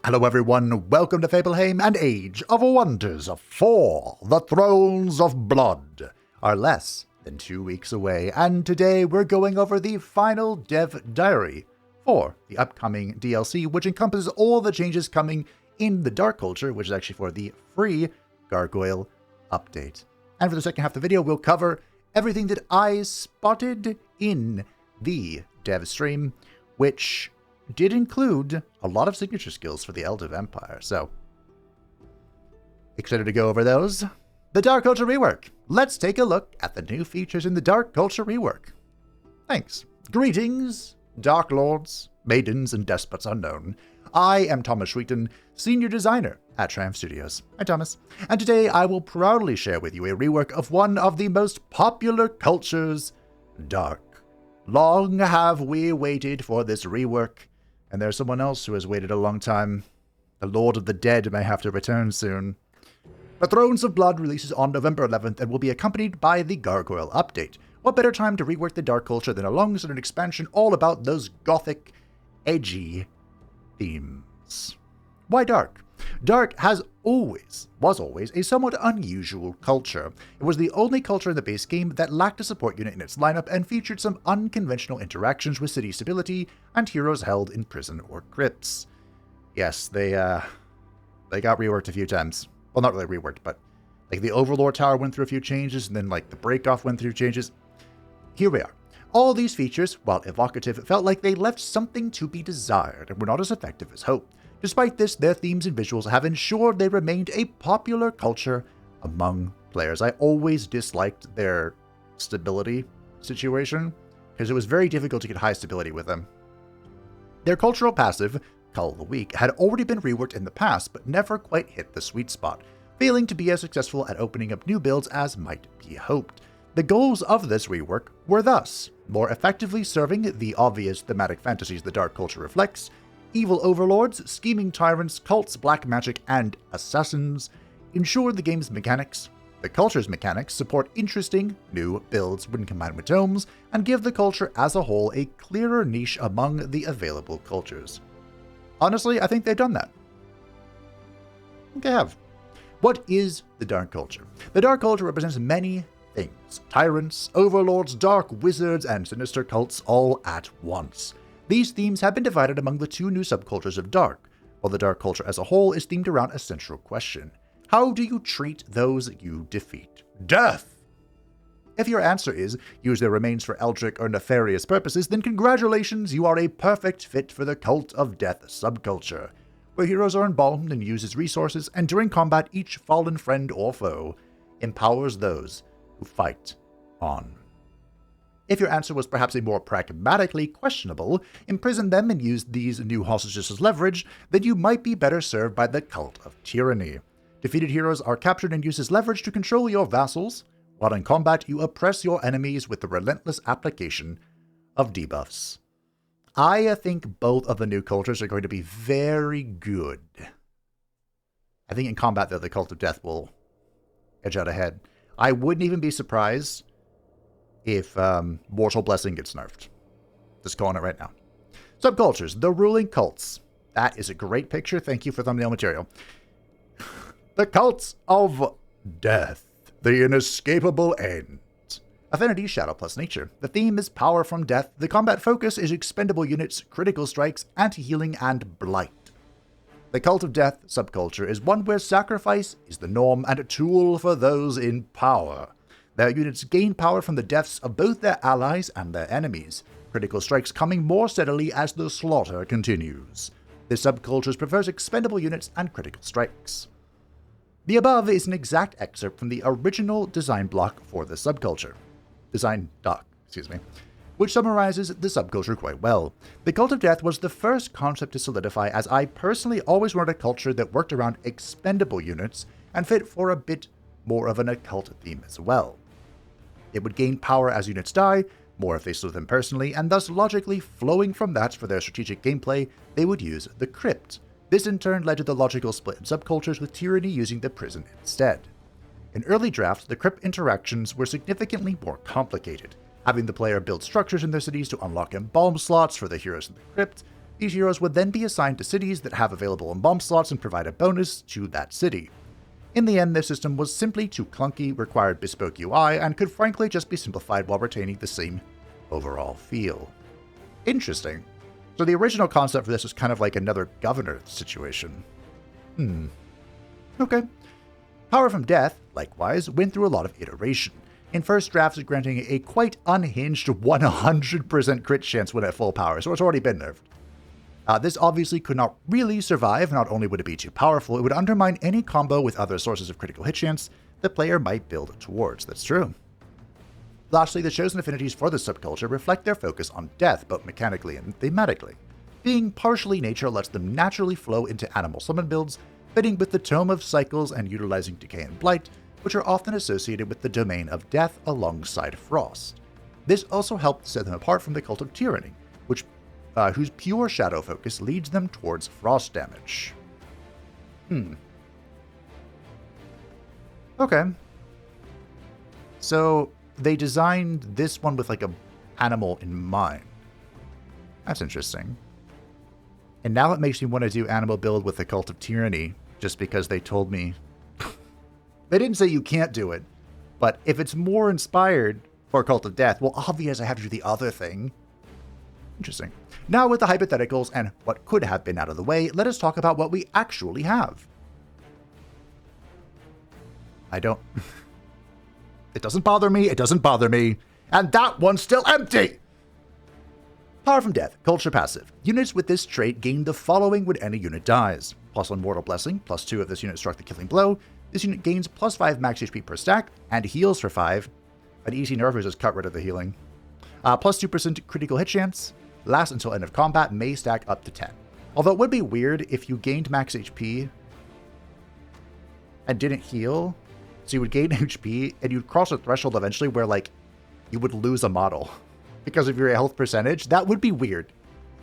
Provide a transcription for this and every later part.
Hello everyone, welcome to Fableheim and Age of Wonders 4. The Thrones of Blood are less than 2 weeks away, and today we're going over the final dev diary for the upcoming DLC, which encompasses all the changes coming in the Dark Culture, which is actually for the free Gargoyle update. And for the second half of the video, we'll cover everything that I spotted in the dev stream, which did include a lot of signature skills for the Elder Empire, so excited to go over those. The Dark Culture rework. Let's take a look at the new features in the Dark Culture rework. Thanks. Greetings, Dark Lords, Maidens, and Despots Unknown. I am Thomas Schweeten, Senior Designer at Triumph Studios. Hi Thomas. And today I will proudly share with you a rework of one of the most popular cultures, Dark. Long have we waited for this rework, and there's someone else who has waited a long time. The Lord of the Dead may have to return soon. The Thrones of Blood releases on November 11th and will be accompanied by the Gargoyle update. What better time to rework the Dark Culture than alongside an expansion all about those gothic, edgy themes? Why Dark? Dark was always a somewhat unusual culture. It was the only culture in the base game that lacked a support unit in its lineup and featured some unconventional interactions with city stability and heroes held in prison or crypts. Yes, they got reworked a few times. Well, not really reworked, but like the Overlord Tower went through a few changes, and then like the Breakoff went through changes. Here we are. All these features, while evocative, felt like they left something to be desired and were not as effective as hoped. Despite this, their themes and visuals have ensured they remained a popular culture among players. I always disliked their stability situation, because it was very difficult to get high stability with them. Their cultural passive, Call of the Week, had already been reworked in the past, but never quite hit the sweet spot, failing to be as successful at opening up new builds as might be hoped. The goals of this rework were thus more effectively serving the obvious thematic fantasies the Dark Culture reflects, evil overlords, scheming tyrants, cults, black magic, and assassins, ensure the game's mechanics, the culture's mechanics, support interesting new builds when combined with tomes, and give the culture as a whole a clearer niche among the available cultures. Honestly, I think they've done that. I think they have. What is the Dark Culture? The Dark Culture represents many things: tyrants, overlords, dark wizards, and sinister cults all at once. These themes have been divided among the two new subcultures of Dark, while the Dark Culture as a whole is themed around a central question. How do you treat those you defeat? Death! If your answer is, use their remains for eldritch or nefarious purposes, then congratulations, you are a perfect fit for the Cult of Death subculture, where heroes are embalmed and use as resources, and during combat each fallen friend or foe empowers those who fight on. If your answer was perhaps a more pragmatically questionable, imprison them and use these new hostages as leverage, then you might be better served by the Cult of Tyranny. Defeated heroes are captured and used as leverage to control your vassals, while in combat you oppress your enemies with the relentless application of debuffs. I think both of the new cultures are going to be very good. I think in combat, though, the Cult of Death will edge out ahead. I wouldn't even be surprised if Mortal Blessing gets nerfed. Just calling it right now. Subcultures, the ruling cults. That is a great picture. Thank you for thumbnail material. The Cults of Death, the inescapable end. Affinity, Shadow plus Nature. The theme is power from death. The combat focus is expendable units, critical strikes, anti-healing, and blight. The Cult of Death subculture is one where sacrifice is the norm and a tool for those in power. Their units gain power from the deaths of both their allies and their enemies, critical strikes coming more steadily as the slaughter continues. This subculture prefers expendable units and critical strikes. The above is an exact excerpt from the original design block for the subculture. Design doc, which summarizes the subculture quite well. The Cult of Death was the first concept to solidify, as I personally always wanted a culture that worked around expendable units and fit for a bit more of an occult theme as well. It would gain power as units die, more if they slew them personally, and thus logically flowing from that for their strategic gameplay, they would use the Crypt. This in turn led to the logical split in subcultures, with Tyranny using the Prison instead. In early drafts, the Crypt interactions were significantly more complicated, having the player build structures in their cities to unlock embalm slots for the heroes in the Crypt, These heroes would then be assigned to cities that have available embalm slots and provide a bonus to that city. In the end, this system was simply too clunky, required bespoke UI, and could frankly just be simplified while retaining the same overall feel. Interesting. So the original concept for this was kind of like another governor situation. Okay. Power from Death, likewise, went through a lot of iteration. In first drafts, granting a quite unhinged 100% crit chance when at full power, so it's already been nerfed. This obviously could not really survive. Not only would it be too powerful, it would undermine any combo with other sources of critical hit chance the player might build towards. That's true. Lastly, the chosen affinities for the subculture reflect their focus on death, both mechanically and thematically. Being partially nature lets them naturally flow into animal summon builds, fitting with the Tome of Cycles and utilizing Decay and Blight, which are often associated with the domain of death alongside Frost. This also helped set them apart from the Cult of Tyranny, whose pure shadow focus leads them towards frost damage. Okay. So they designed this one with like a animal in mind. That's interesting. And now it makes me want to do animal build with the Cult of Tyranny, just because they told me. They didn't say you can't do it, but if it's more inspired for Cult of Death, well, obviously I have to do the other thing. Interesting. Now with the hypotheticals and what could have been out of the way, let us talk about what we actually have. It doesn't bother me, and that one's still empty! Power from Death, Culture Passive. Units with this trait gain the following when any unit dies. +1 Mortal Blessing, +2 if this unit struck the killing blow. This unit gains +5 max HP per stack, and heals for 5. An easy nerf is just cut rid of the healing. +2% critical hit chance. Lasts until end of combat, may stack up to 10. Although it would be weird if you gained max HP and didn't heal. So you would gain HP and you'd cross a threshold eventually where like you would lose a model because of your health percentage. That would be weird.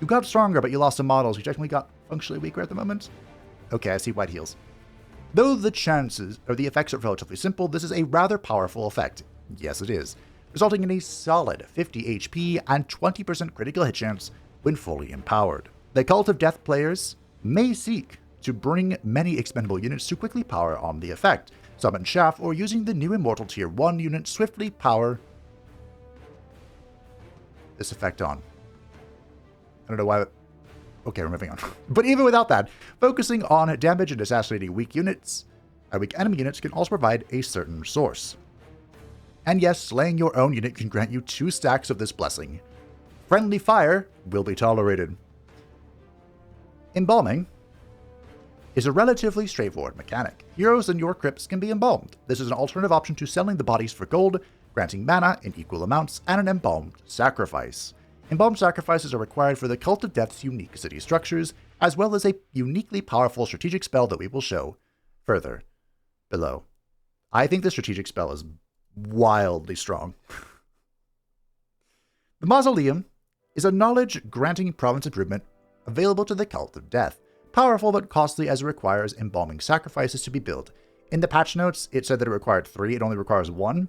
You got stronger, but you lost some models. You technically got functionally weaker at the moment. Okay, I see why it heals. Though the chances or the effects are relatively simple, this is a rather powerful effect. Yes, it is, resulting in a solid 50 HP and 20% critical hit chance when fully empowered. The Cult of Death players may seek to bring many expendable units to quickly power on the effect, summon Shaft, or using the new Immortal Tier 1 unit swiftly power this effect on. I don't know why. Okay, we're moving on. But even without that, focusing on damage and assassinating weak enemy units can also provide a certain source. And yes, slaying your own unit can grant you 2 stacks of this blessing. Friendly fire will be tolerated. Embalming is a relatively straightforward mechanic. Heroes in your crypts can be embalmed. This is an alternative option to selling the bodies for gold, granting mana in equal amounts, and an embalmed sacrifice. Embalmed sacrifices are required for the Cult of Death's unique city structures, as well as a uniquely powerful strategic spell that we will show further below. I think the strategic spell is wildly strong. The Mausoleum is a knowledge-granting province improvement available to the Cult of Death. Powerful but costly as it requires embalming sacrifices to be built. In the patch notes, it said that it required 3, it only requires 1.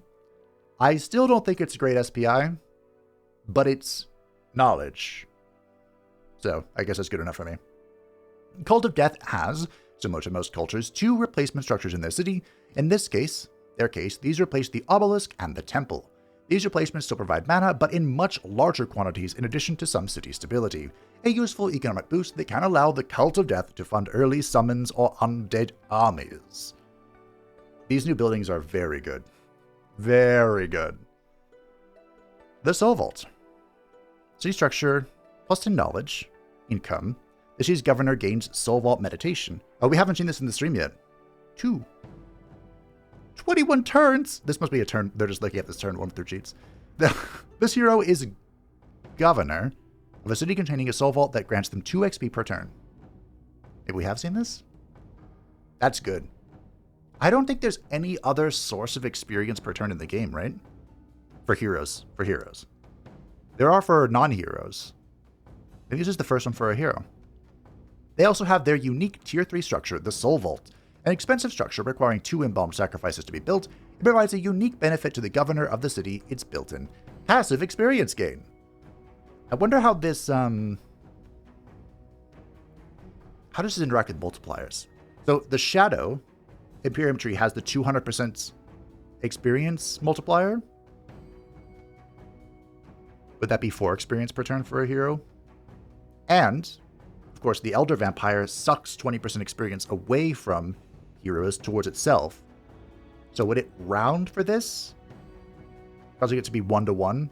I still don't think it's a great SPI, but it's knowledge. So, I guess that's good enough for me. Cult of Death has, similar to most cultures, 2 replacement structures in their city. In this case, these replace the obelisk and the temple. These replacements still provide mana, but in much larger quantities in addition to some city stability. A useful economic boost that can allow the Cult of Death to fund early summons or undead armies. These new buildings are very good. Very good. The Soul Vault. City structure, plus in knowledge, income. The city's governor gains Soul Vault meditation. Oh, we haven't seen this in the stream yet. 2. 21 turns! This must be a turn. They're just looking at this turn 1 through cheats. This hero is governor of a city containing a Soul Vault that grants them 2 XP per turn. Maybe we have seen this? That's good. I don't think there's any other source of experience per turn in the game, right? For heroes. There are for non-heroes. I think this is the first one for a hero. They also have their unique Tier 3 structure, the Soul Vault. An expensive structure requiring 2 embalmed sacrifices to be built, it provides a unique benefit to the governor of the city it's built in. Passive experience gain. I wonder how this, how does this interact with multipliers? So the Shadow Imperium tree has the 200% experience multiplier. Would that be 4 experience per turn for a hero? And, of course, the Elder Vampire sucks 20% experience away from heroes towards itself. So would it round for this? Causing it to be 1-to-1?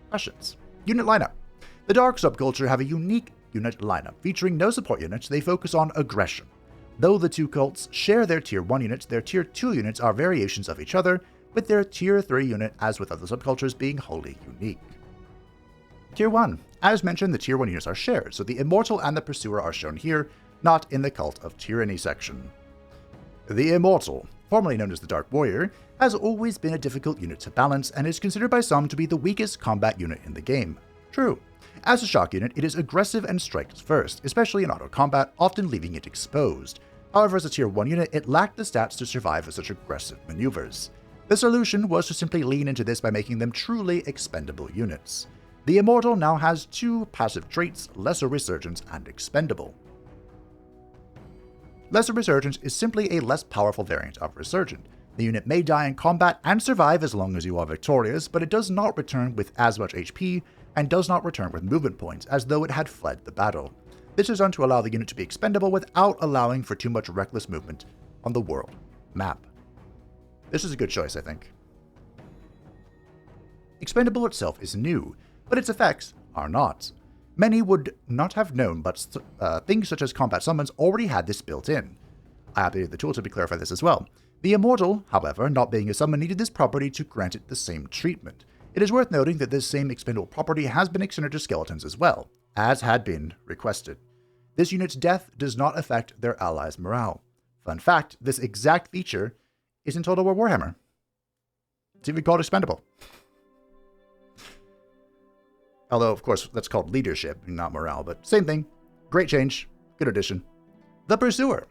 Questions. Unit lineup. The Dark subculture have a unique unit lineup. Featuring no support units, they focus on aggression. Though the two cults share their Tier 1 units, their Tier 2 units are variations of each other, with their Tier 3 unit, as with other subcultures, being wholly unique. Tier 1. As mentioned, the Tier 1 units are shared, so the Immortal and the Pursuer are shown here, not in the Cult of Tyranny section. The Immortal, formerly known as the Dark Warrior, has always been a difficult unit to balance and is considered by some to be the weakest combat unit in the game. True. As a shock unit, it is aggressive and strikes first, especially in auto combat, often leaving it exposed. However, as a Tier 1 unit, it lacked the stats to survive such aggressive maneuvers. The solution was to simply lean into this by making them truly expendable units. The Immortal now has 2 passive traits, Lesser Resurgence and Expendable. Lesser Resurgence is simply a less powerful variant of Resurgent. The unit may die in combat and survive as long as you are victorious, but it does not return with as much HP and does not return with movement points, as though it had fled the battle. This is done to allow the unit to be expendable without allowing for too much reckless movement on the world map. This is a good choice, I think. Expendable itself is new, but its effects are not. Many would not have known, but things such as combat summons already had this built in. I updated the tool to clarify this as well. The Immortal, however, not being a summon, needed this property to grant it the same treatment. It is worth noting that this same expendable property has been extended to skeletons as well, as had been requested. This unit's death does not affect their allies' morale. Fun fact, this exact feature is in Total War Warhammer. It's even called expendable. Although, of course, that's called leadership, not morale, but same thing. Great change. Good addition. The Pursuer.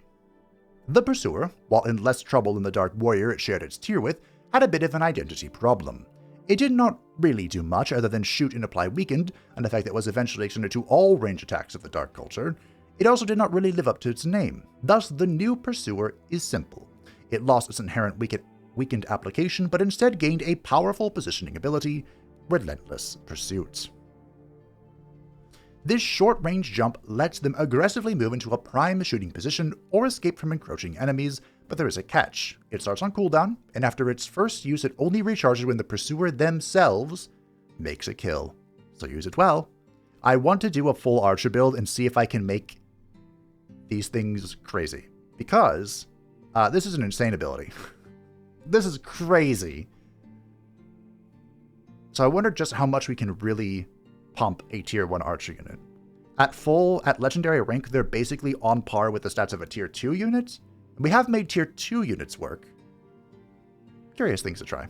The Pursuer, while in less trouble than the Dark Warrior it shared its tier with, had a bit of an identity problem. It did not really do much other than shoot and apply weakened, an effect that was eventually extended to all range attacks of the Dark Culture. It also did not really live up to its name. Thus, the new Pursuer is simple. It lost its inherent weakened application, but instead gained a powerful positioning ability, Relentless Pursuit. This short-range jump lets them aggressively move into a prime shooting position or escape from encroaching enemies, but there is a catch. It starts on cooldown, and after its first use it only recharges when the Pursuer themselves makes a kill. So use it well. I want to do a full Archer build and see if I can make these things crazy, because this is an insane ability. This is crazy. So I wonder just how much we can really pump a Tier 1 Archer unit. At Legendary rank, they're basically on par with the stats of a Tier 2 unit. We have made Tier 2 units work. Curious things to try.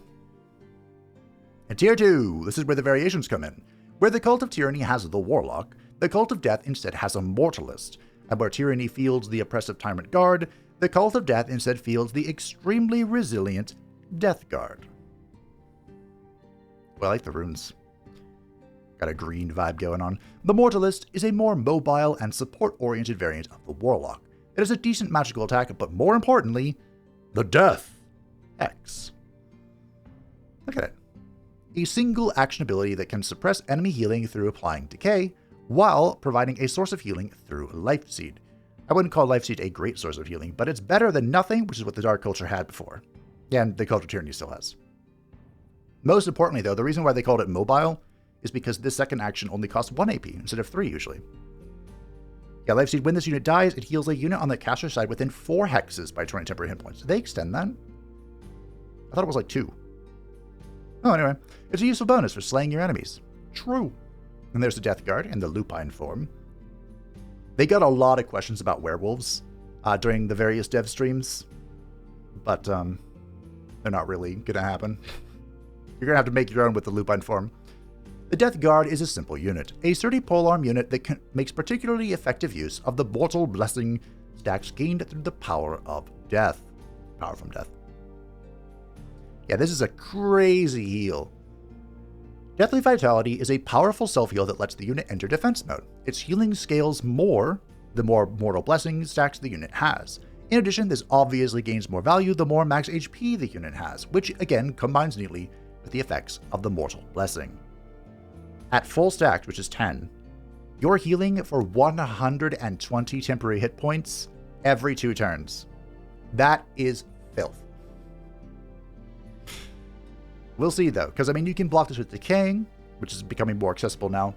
And Tier 2, this is where the variations come in. Where the Cult of Tyranny has the Warlock, the Cult of Death instead has a Mortalist. And where Tyranny fields the oppressive Tyrant Guard, the Cult of Death instead fields the extremely resilient Death Guard. Well, I like the runes. Got a green vibe going on. The Mortalist is a more mobile and support-oriented variant of the Warlock. It has a decent magical attack, but more importantly, the Death X. Look at it. A single action ability that can suppress enemy healing through applying Decay, while providing a source of healing through Life Seed. I wouldn't call Life Seed a great source of healing, but it's better than nothing, which is what the Dark Culture had before. And the Cult of Tyranny still has. Most importantly, though, the reason why they called it mobile is because this second action only costs 1 AP instead of 3 usually. Yeah, Life Seed, when this unit dies, it heals a unit on the caster's side within 4 hexes by 20 temporary hit points. Did they extend that? I thought it was like 2. Oh, anyway, it's a useful bonus for slaying your enemies. True. And there's the Death Guard in the lupine form. They got a lot of questions about werewolves during the various dev streams, but they're not really going to happen. You're going to have to make your own with the lupine form. The Death Guard is a simple unit, a sturdy polearm unit that makes particularly effective use of the Mortal Blessing stacks gained through the power of death. Power from death. Yeah, this is a crazy heal. Deathly Vitality is a powerful self-heal that lets the unit enter defense mode. Its healing scales more the more Mortal Blessing stacks the unit has. In addition, this obviously gains more value the more max HP the unit has, which again combines neatly with the effects of the Mortal Blessing. At full stack, which is 10, you're healing for 120 temporary hit points every 2 turns. That is filth. We'll see though, because I mean you can block this with Decaying, which is becoming more accessible now,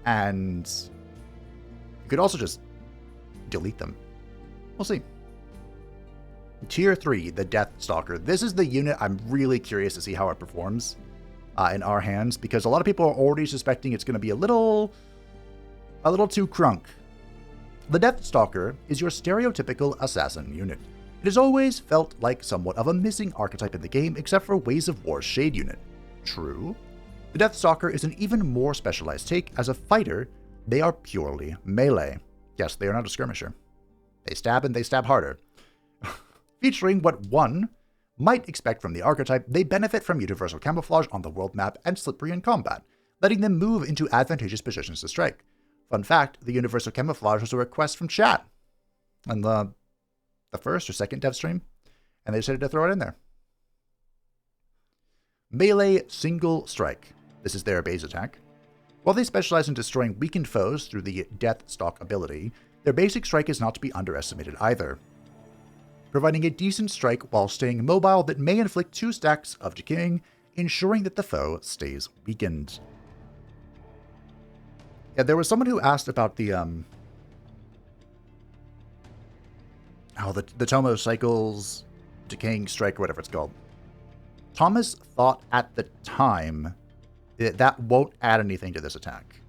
and you could also just delete them. We'll see. Tier 3, the Death Stalker. This is the unit I'm really curious to see how it performs in our hands, because a lot of people are already suspecting it's going to be a little too crunk. The Death Stalker is your stereotypical assassin unit. It has always felt like somewhat of a missing archetype in the game, except for Ways of War's Shade unit. True. The Death Stalker is an even more specialized take. As a fighter, they are purely melee. Yes, they are not a skirmisher. They stab and they stab harder. Featuring what one might expect from the archetype, they benefit from universal camouflage on the world map and slippery in combat, letting them move into advantageous positions to strike. Fun fact, the universal camouflage was a request from chat on the first or second dev stream, and they decided to throw it in there. Melee Single Strike. This is their base attack. While they specialize in destroying weakened foes through the Death Stalk ability, their basic strike is not to be underestimated either, providing a decent strike while staying mobile that may inflict 2 stacks of decaying, ensuring that the foe stays weakened. Yeah, there was someone who asked about the the Tomo Cycles Decaying Strike, or whatever it's called. Thomas thought at the time that that won't add anything to this attack.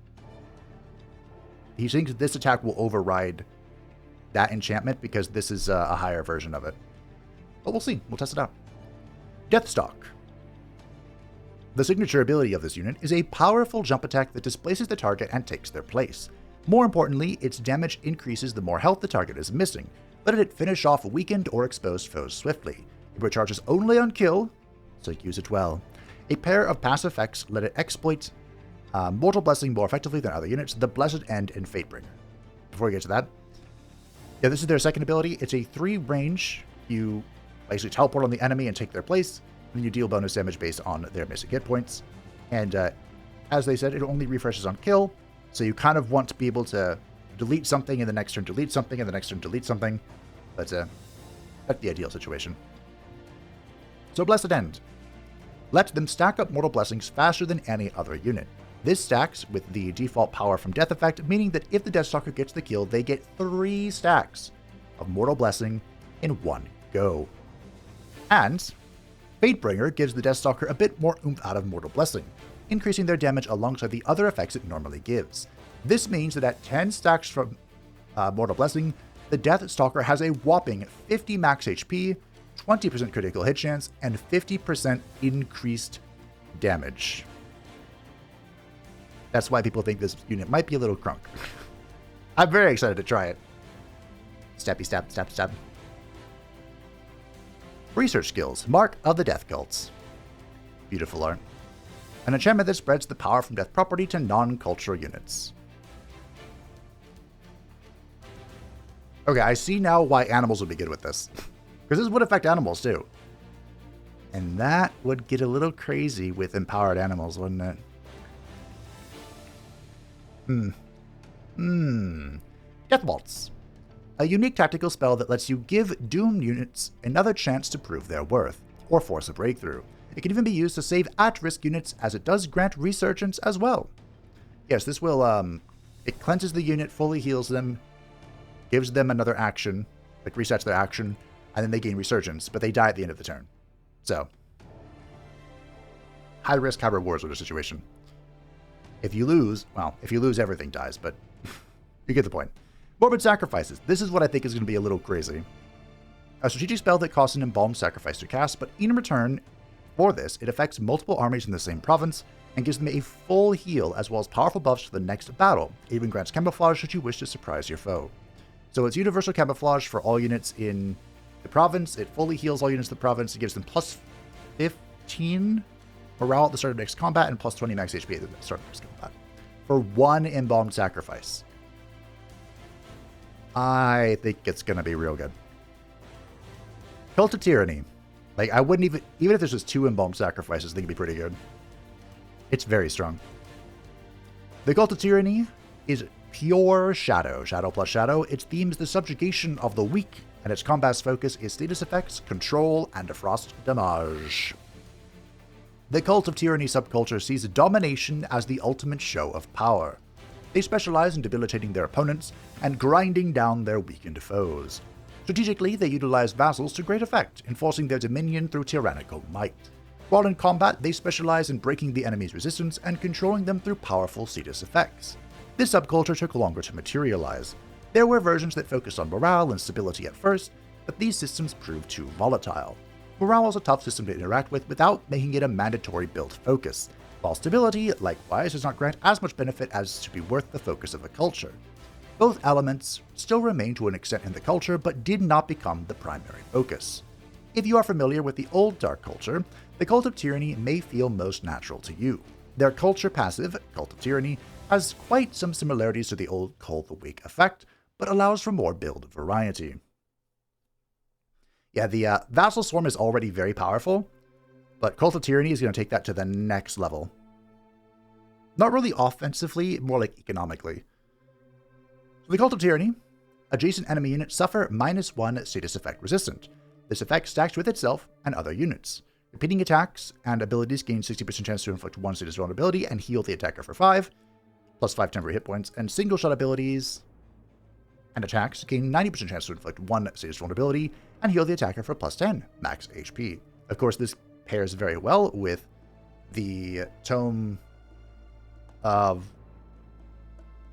He thinks this attack will override that enchantment because this is a higher version of it. But we'll see. We'll test it out. Deathstalk. The signature ability of this unit is a powerful jump attack that displaces the target and takes their place. More importantly, its damage increases the more health the target is missing, letting it finish off weakened or exposed foes swiftly. It recharges only on kill, so use it well. A pair of passive effects let it exploit Mortal Blessing more effectively than other units, the Blessed End and Fatebringer. Before we get to that, yeah, this is their second ability. It's a 3 range. You basically teleport on the enemy and take their place, and then you deal bonus damage based on their missing hit points. And as they said, it only refreshes on kill, so you kind of want to be able to delete something in the next turn, delete something in the next turn, delete something. But that's the ideal situation. So Blessed End. Let them stack up Mortal Blessings faster than any other unit. This stacks with the default power from Death effect, meaning that if the Deathstalker gets the kill, they get 3 stacks of Mortal Blessing in one go. And Fatebringer gives the Deathstalker a bit more oomph out of Mortal Blessing, increasing their damage alongside the other effects it normally gives. This means that at 10 stacks from Mortal Blessing, the Deathstalker has a whopping 50 max HP, 20% critical hit chance, and 50% increased damage. That's why people think this unit might be a little crunk. I'm very excited to try it. Stabby stab, stab, stab. Research skills. Mark of the Death Cults. Beautiful art. An enchantment that spreads the power from death property to non-cultural units. Okay, I see now why animals would be good with this. Because this would affect animals too. And that would get a little crazy with empowered animals, wouldn't it? Death Waltz. A unique tactical spell that lets you give doomed units another chance to prove their worth, or force a breakthrough. It can even be used to save at-risk units, as it does grant resurgence as well. Yes, this will, it cleanses the unit, fully heals them, gives them another action, like resets their action, and then they gain resurgence, but they die at the end of the turn. So, high risk, high reward sort of situation. If you lose, well, if you lose, everything dies, but you get the point. Morbid Sacrifices. This is what I think is going to be a little crazy. A strategic spell that costs an embalmed sacrifice to cast, but in return for this, it affects multiple armies in the same province and gives them a full heal as well as powerful buffs to the next battle. It even grants camouflage should you wish to surprise your foe. So it's universal camouflage for all units in the province. It fully heals all units in the province. It gives them plus 15 morale at the start of next combat, and plus 20 max HP at the start of next combat. For one embalmed sacrifice. I think it's going to be real good. Cult of Tyranny. Like, I wouldn't even if there's just 2 embalmed sacrifices, I think it'd be pretty good. It's very strong. The Cult of Tyranny is pure Shadow. Shadow plus Shadow. Its theme is the subjugation of the weak, and its combat's focus is status effects, control, and frost damage. The Cult of Tyranny subculture sees domination as the ultimate show of power. They specialize in debilitating their opponents and grinding down their weakened foes. Strategically, they utilize vassals to great effect, enforcing their dominion through tyrannical might. While in combat, they specialize in breaking the enemy's resistance and controlling them through powerful status effects. This subculture took longer to materialize. There were versions that focused on morale and stability at first, but these systems proved too volatile. Morale is a tough system to interact with without making it a mandatory build focus, while stability, likewise, does not grant as much benefit as to be worth the focus of a culture. Both elements still remain to an extent in the culture, but did not become the primary focus. If you are familiar with the old Dark culture, the Cult of Tyranny may feel most natural to you. Their culture passive, Cult of Tyranny, has quite some similarities to the old Cult the Weak effect, but allows for more build variety. Yeah, the Vassal Swarm is already very powerful, but Cult of Tyranny is going to take that to the next level. Not really offensively, more like economically. So the Cult of Tyranny, adjacent enemy units suffer -1 status effect resistant. This effect stacks with itself and other units. Repeating attacks and abilities gain 60% chance to inflict 1 status vulnerability and heal the attacker for 5, plus 5 temporary hit points, and single shot abilities and attacks gain 90% chance to inflict 1 status vulnerability and heal the attacker for plus 10 max HP. Of course, this pairs very well with the Tome of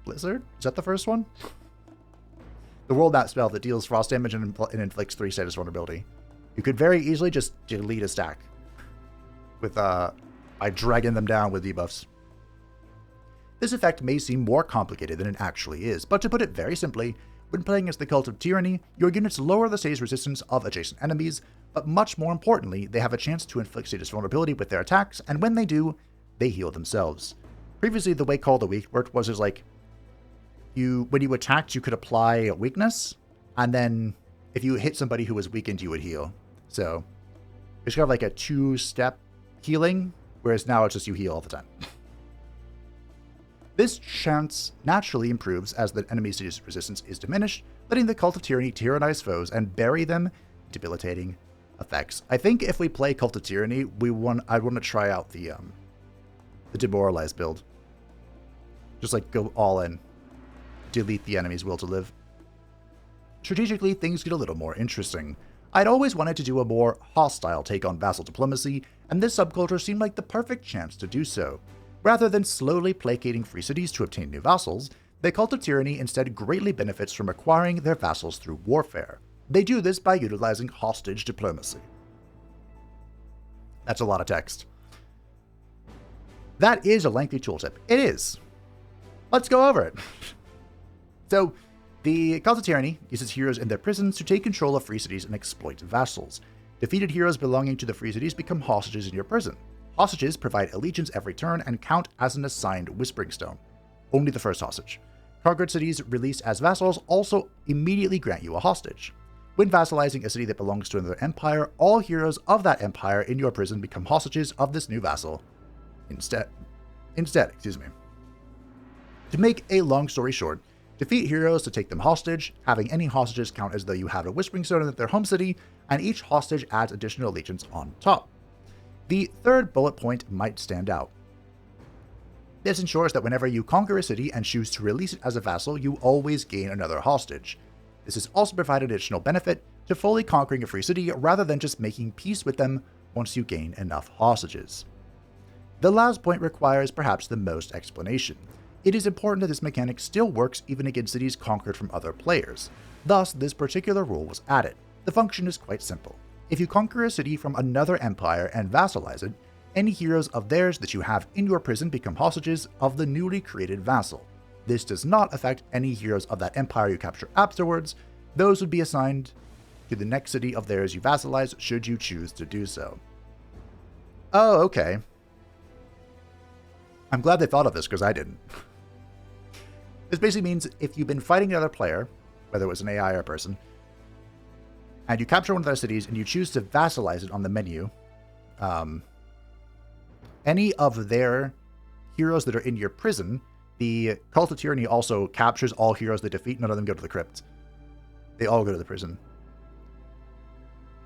Blizzard? Is that the first one? The World Map spell that deals frost damage and inflicts 3 status vulnerability. You could very easily just delete a stack with by dragging them down with debuffs. This effect may seem more complicated than it actually is, but to put it very simply, when playing as the Cult of Tyranny, your units lower the status resistance of adjacent enemies, but much more importantly, they have a chance to inflict status vulnerability with their attacks, and when they do, they heal themselves. Previously, the way Call the Weak worked was like, when you attacked, you could apply a weakness, and then if you hit somebody who was weakened, you would heal. So it's kind of like a 2-step healing, whereas now it's just you heal all the time. This chance naturally improves as the enemy's status resistance is diminished, letting the Cult of Tyranny tyrannize foes and bury them in debilitating effects. I think if we play Cult of Tyranny, I'd want to try out the Demoralize build. Just like go all in. Delete the enemy's will to live. Strategically, things get a little more interesting. I'd always wanted to do a more hostile take on vassal diplomacy, and this subculture seemed like the perfect chance to do so. Rather than slowly placating free cities to obtain new vassals, the Cult of Tyranny instead greatly benefits from acquiring their vassals through warfare. They do this by utilizing hostage diplomacy. That's a lot of text. That is a lengthy tooltip. It is. Let's go over it. So, the Cult of Tyranny uses heroes in their prisons to take control of free cities and exploit vassals. Defeated heroes belonging to the free cities become hostages in your prison. Hostages provide allegiance every turn and count as an assigned Whispering Stone. Only the first hostage. Conquered cities released as vassals also immediately grant you a hostage. When vassalizing a city that belongs to another empire, all heroes of that empire in your prison become hostages of this new vassal. Instead, To make a long story short, defeat heroes to take them hostage, having any hostages count as though you have a Whispering Stone in their home city, and each hostage adds additional allegiance on top. The third bullet point might stand out. This ensures that whenever you conquer a city and choose to release it as a vassal, you always gain another hostage. This is also provided additional benefit to fully conquering a free city rather than just making peace with them once you gain enough hostages. The last point requires perhaps the most explanation. It is important that this mechanic still works even against cities conquered from other players. Thus, this particular rule was added. The function is quite simple. If you conquer a city from another empire and vassalize it, any heroes of theirs that you have in your prison become hostages of the newly created vassal. This does not affect any heroes of that empire you capture afterwards. Those would be assigned to the next city of theirs you vassalize should you choose to do so. Oh, okay. I'm glad they thought of this, because I didn't. This basically means if you've been fighting another player, whether it was an AI or a person, and you capture one of their cities and you choose to vassalize it on the menu, any of their heroes that are in your prison, the Cult of Tyranny also captures all heroes they defeat. None of them go to the crypt. They all go to the prison.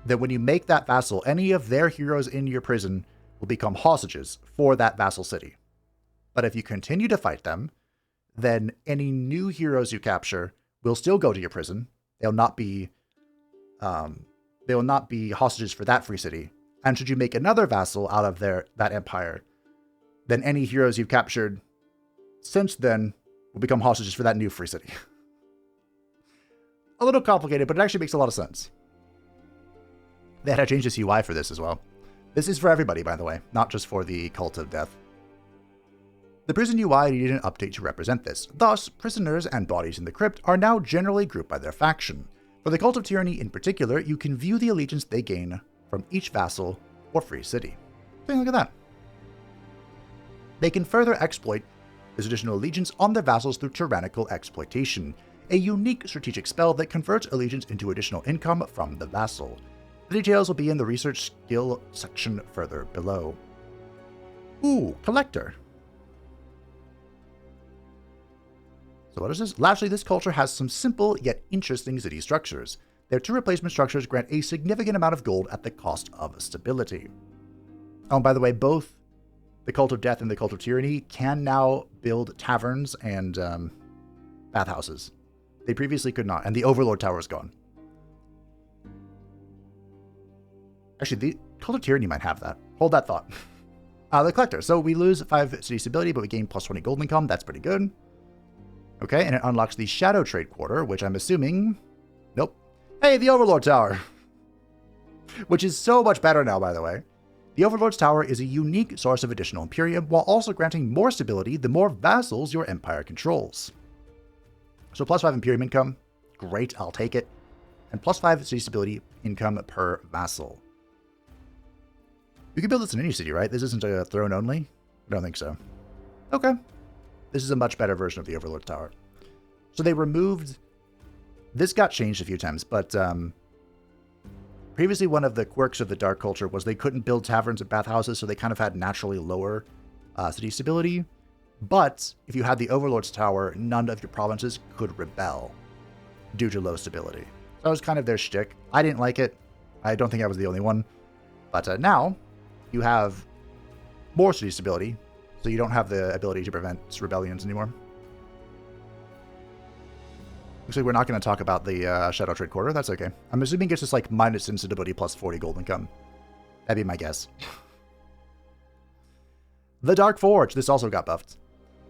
That when you make that vassal, any of their heroes in your prison will become hostages for that vassal city. But if you continue to fight them, then any new heroes you capture will still go to your prison. They'll not be hostages for that free city. And should you make another vassal out of that empire, then any heroes you've captured since then will become hostages for that new free city. A little complicated, but it actually makes a lot of sense. They had to change this UI for this as well. This is for everybody, by the way, not just for the Cult of Death. The prison UI needed an update to represent this. Thus, prisoners and bodies in the crypt are now generally grouped by their faction. For the Cult of Tyranny in particular, you can view the allegiance they gain from each vassal or free city. Take a look at that. They can further exploit this additional allegiance on their vassals through tyrannical exploitation, a unique strategic spell that converts allegiance into additional income from the vassal. The details will be in the research skill section further below. Ooh, collector. So what is this? Lastly, this culture has some simple yet interesting city structures. Their two replacement structures grant a significant amount of gold at the cost of stability. Oh, and by the way, both the Cult of Death and the Cult of Tyranny can now build taverns and bathhouses. They previously could not, and the Overlord Tower is gone. Actually, the Cult of Tyranny might have that. Hold that thought. The Collector. So we lose 5 city stability, but we gain plus 20 gold income. That's pretty good. Okay, and it unlocks the Shadow Trade Quarter, which I'm assuming... Nope. Hey, the Overlord Tower! Which is so much better now, by the way. The Overlord's Tower is a unique source of additional Imperium, while also granting more stability the more vassals your empire controls. So plus 5 Imperium income. Great, I'll take it. And plus 5 city stability income per vassal. You can build this in any city, right? This isn't a throne only? I don't think so. Okay. This is a much better version of the Overlord Tower. So they removed... This got changed a few times, but previously one of the quirks of the Dark Culture was they couldn't build taverns and bathhouses, so they kind of had naturally lower city stability. But if you had the Overlord's Tower, none of your provinces could rebel due to low stability. So that was kind of their shtick. I didn't like it. I don't think I was the only one. But now you have more city stability, so you don't have the ability to prevent rebellions anymore. Looks like we're not going to talk about the Shadow Trade Quarter. That's okay. I'm assuming it's just like minus instability plus 40 gold income. That'd be my guess. The Dark Forge. This also got buffed.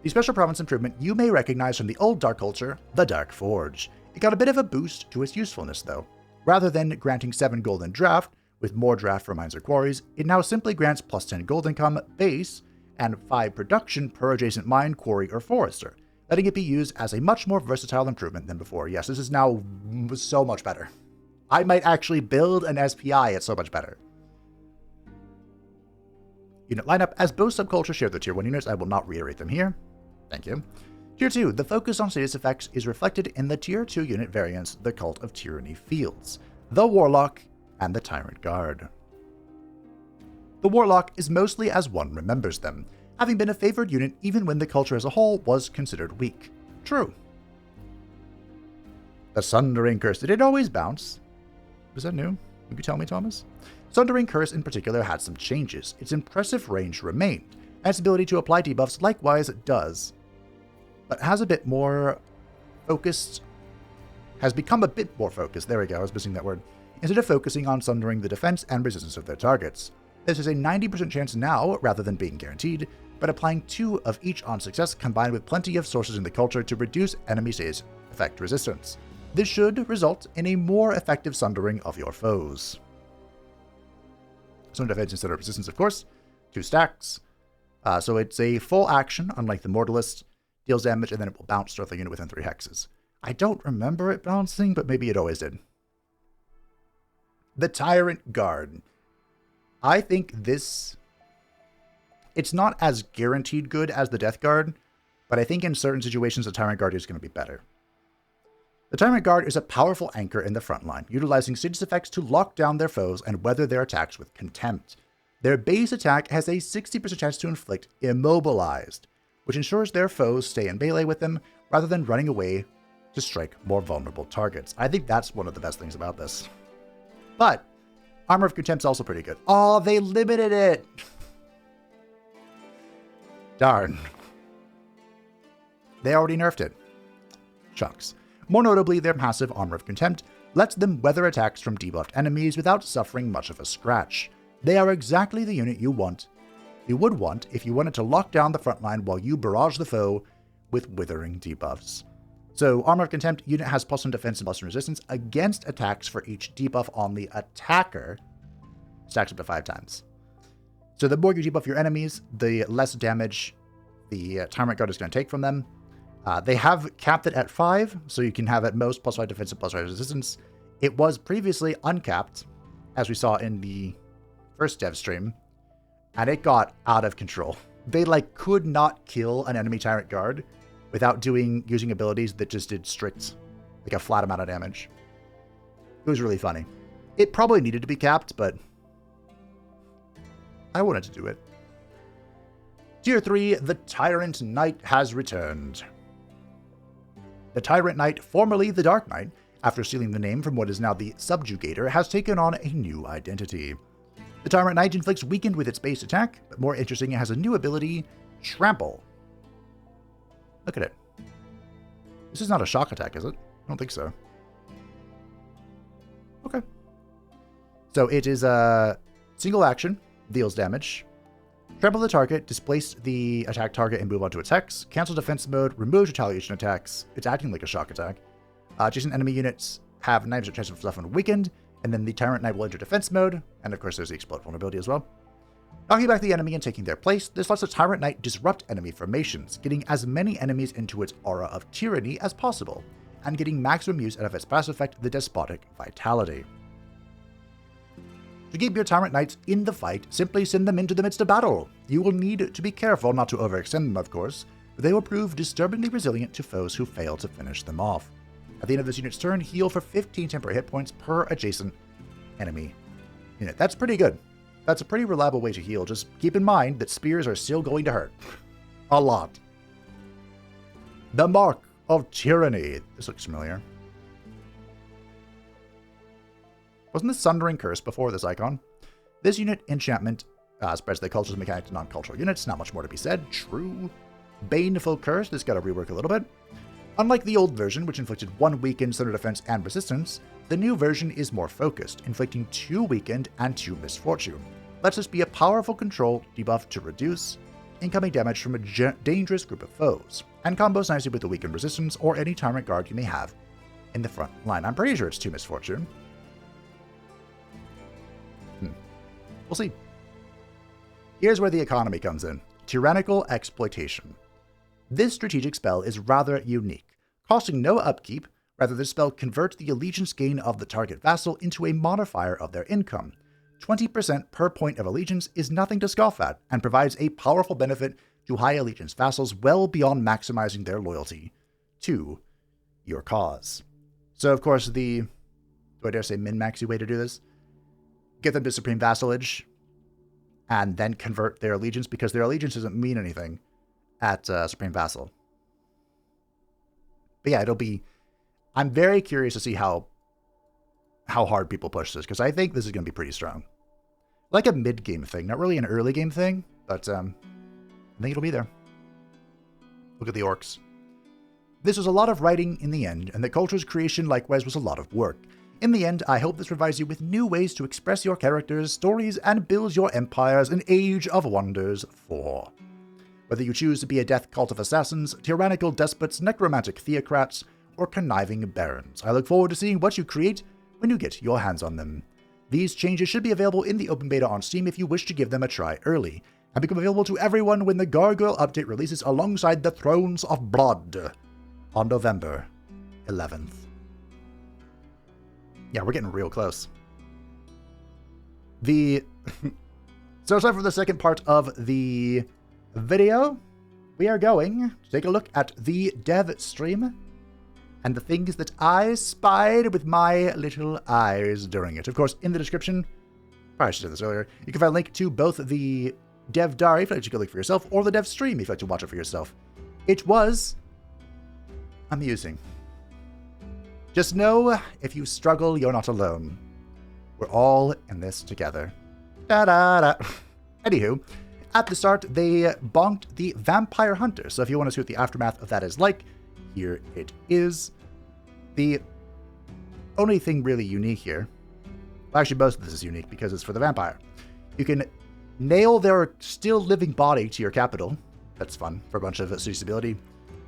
The special province improvement you may recognize from the old Dark Culture, the Dark Forge. It got a bit of a boost to its usefulness, though. Rather than granting 7 gold in draft, with more draft for mines or quarries, it now simply grants plus 10 gold income base and 5 production per adjacent mine, quarry, or forester, letting it be used as a much more versatile improvement than before. Yes, this is now so much better. I might actually build an SPI, it's so much better. Unit lineup. As both subcultures share the Tier 1 units, I will not reiterate them here. Thank you. Tier 2. The focus on status effects is reflected in the Tier 2 unit variants the Cult of Tyranny fields, the Warlock, and the Tyrant Guard. The Warlock is mostly as one remembers them, having been a favored unit even when the culture as a whole was considered weak. True. The Sundering Curse. Did it always bounce? Was that new? Would you tell me, Thomas? Sundering Curse in particular had some changes. Its impressive range remained, and its ability to apply debuffs likewise does, but has a bit more focused, has become a bit more focused. There we go, I was missing that word. Instead of focusing on sundering the defense and resistance of their targets. This is a 90% chance now, rather than being guaranteed, but applying 2 of each on success combined with plenty of sources in the culture to reduce enemy status effect resistance. This should result in a more effective sundering of your foes. Some defense instead of resistance, of course. 2 stacks. So it's a full action, unlike the Mortalist. Deals damage, and then it will bounce to the unit within 3 hexes. I don't remember it bouncing, but maybe it always did. The Tyrant Guard. I think this It's not as guaranteed good as the Death Guard, but I think in certain situations the Tyrant Guard is going to be better. The Tyrant Guard is a powerful anchor in the front line, utilizing status effects to lock down their foes and weather their attacks with contempt. Their base attack has a 60% chance to inflict immobilized, which ensures their foes stay in melee with them rather than running away to strike more vulnerable targets. I think that's one of the best things about this. But Armor of Contempt's also pretty good. Oh, they limited it! Darn. They already nerfed it. Shucks. More notably, their passive Armor of Contempt lets them weather attacks from debuffed enemies without suffering much of a scratch. They are exactly the unit you would want if you wanted to lock down the front line while you barrage the foe with withering debuffs. So, Armor of Contempt unit has +1 defense and +1 resistance against attacks for each debuff on the attacker. Stacks up to 5 times. So the more you debuff your enemies, the less damage the Tyrant Guard is going to take from them. They have capped it at 5, so you can have at most +5 defense and +5 resistance. It was previously uncapped, as we saw in the first dev stream, and it got out of control. They could not kill an enemy Tyrant Guard without using abilities that just did strict, a flat amount of damage. It was really funny. It probably needed to be capped, but I wanted to do it. Tier 3, the Tyrant Knight has returned. The Tyrant Knight, formerly the Dark Knight, after stealing the name from what is now the Subjugator, has taken on a new identity. The Tyrant Knight inflicts weakened with its base attack, but more interesting, it has a new ability, Trample. Look at it. This is not a shock attack, is it? I don't think so. Okay. So it is a single action, deals damage. Trample the target, displace the attack target and move on to its hex. Cancel defense mode, remove retaliation attacks. It's acting like a shock attack. Adjacent enemy units have 9% chance of suffering weakened, and then the Tyrant Knight will enter defense mode, and of course there's the explode vulnerability as well. Knocking back the enemy and taking their place, this lets the Tyrant Knight disrupt enemy formations, getting as many enemies into its aura of tyranny as possible, and getting maximum use out of its passive effect, the Despotic Vitality. To keep your Tyrant Knights in the fight, simply send them into the midst of battle. You will need to be careful not to overextend them, of course, but they will prove disturbingly resilient to foes who fail to finish them off. At the end of this unit's turn, heal for 15 temporary hit points per adjacent enemy unit. That's pretty good. That's a pretty reliable way to heal. Just keep in mind that spears are still going to hurt. A lot. The Mark of Tyranny. This looks familiar. Wasn't this Sundering Curse before this icon? This unit enchantment spreads the culture's mechanic to non-cultural units. Not much more to be said. True. Baneful Curse. This got to rework a little bit. Unlike the old version, which inflicted 1 weakened, center defense, and resistance, the new version is more focused, inflicting 2 weakened and 2 misfortune. Lets this be a powerful control debuff to reduce incoming damage from a dangerous group of foes, and combos nicely with the weakened resistance or any Tyrant Guard you may have in the front line. I'm pretty sure it's 2 misfortune. We'll see. Here's where the economy comes in. Tyrannical Exploitation. This strategic spell is rather unique, costing no upkeep. Rather, this spell converts the allegiance gain of the target vassal into a modifier of their income. 20% per point of allegiance is nothing to scoff at, and provides a powerful benefit to high allegiance vassals well beyond maximizing their loyalty to your cause. So, of course, do I dare say min-maxy way to do this? Get them to supreme vassalage, and then convert their allegiance, because their allegiance doesn't mean anything at supreme vassal. But yeah, I'm very curious to see how hard people push this, because I think this is going to be pretty strong. Like a mid-game thing, not really an early-game thing, but I think it'll be there. Look at the orcs. This was a lot of writing in the end, and the culture's creation likewise was a lot of work. In the end, I hope this provides you with new ways to express your characters, stories, and build your empires an age of wonders for. Whether you choose to be a death cult of assassins, tyrannical despots, necromantic theocrats, or conniving barons, I look forward to seeing what you create when you get your hands on them. These changes should be available in the open beta on Steam if you wish to give them a try early, and become available to everyone when the Gargoyle update releases alongside the Thrones of Blood on November 11th. Yeah, we're getting real close. So it's time for the second part of the video. We are going to take a look at the dev stream and the things that I spied with my little eyes during it. Of course, in the description, probably should have said this earlier, you can find a link to both the dev diary if you'd like to go look for yourself, or the dev stream if you'd like to watch it for yourself. It was amusing. Just know, if you struggle, you're not alone. We're all in this together. Da-da-da. Anywho, at the start, they bonked the Vampire Hunter. So if you want to see what the aftermath of that is like, here it is. The only thing really unique here, well, actually most of this is unique because it's for the vampire. You can nail their still living body to your capital. That's fun for a bunch of suitability.